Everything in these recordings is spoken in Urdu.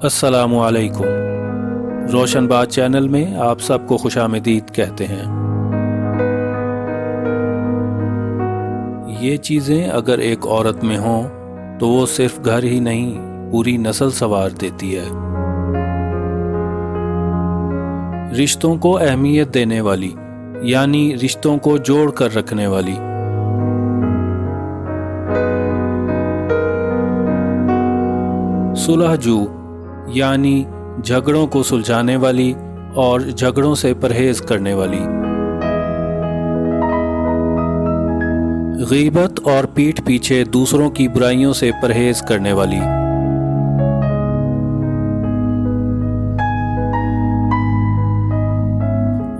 السلام علیکم۔ روشن بات چینل میں آپ سب کو خوش آمدید کہتے ہیں۔ یہ چیزیں اگر ایک عورت میں ہوں تو وہ صرف گھر ہی نہیں پوری نسل سنوار دیتی ہے۔ رشتوں کو اہمیت دینے والی یعنی رشتوں کو جوڑ کر رکھنے والی، صلح جو یعنی جھگڑوں کو سلجھانے والی اور جھگڑوں سے پرہیز کرنے والی، غیبت اور پیٹھ پیچھے دوسروں کی برائیوں سے پرہیز کرنے والی،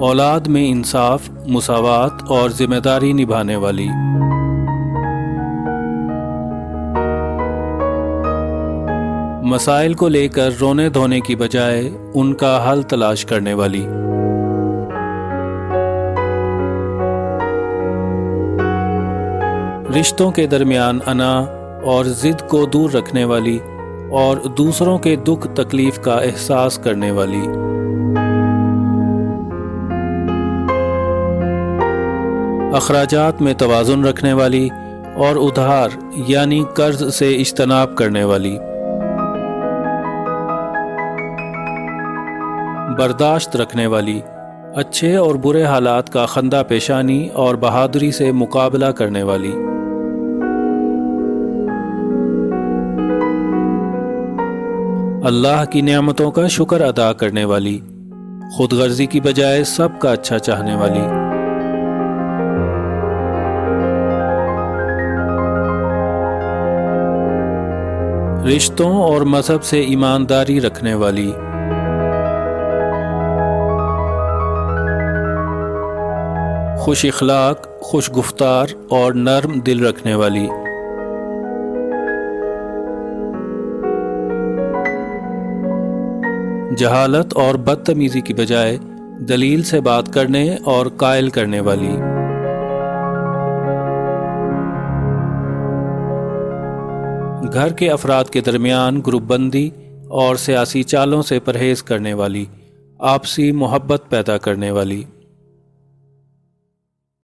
اولاد میں انصاف، مساوات اور ذمہ داری نبھانے والی، مسائل کو لے کر رونے دھونے کی بجائے ان کا حل تلاش کرنے والی، رشتوں کے درمیان انا اور ضد کو دور رکھنے والی اور دوسروں کے دکھ تکلیف کا احساس کرنے والی، اخراجات میں توازن رکھنے والی اور ادھار یعنی قرض سے اجتناب کرنے والی، برداشت رکھنے والی، اچھے اور برے حالات کا خندہ پیشانی اور بہادری سے مقابلہ کرنے والی، اللہ کی نعمتوں کا شکر ادا کرنے والی، خود غرضی کی بجائے سب کا اچھا چاہنے والی، رشتوں اور مذہب سے ایمانداری رکھنے والی، خوش اخلاق، خوش گفتار اور نرم دل رکھنے والی، جہالت اور بدتمیزی کی بجائے دلیل سے بات کرنے اور قائل کرنے والی، گھر کے افراد کے درمیان گروپ بندی اور سیاسی چالوں سے پرہیز کرنے والی، آپسی محبت پیدا کرنے والی۔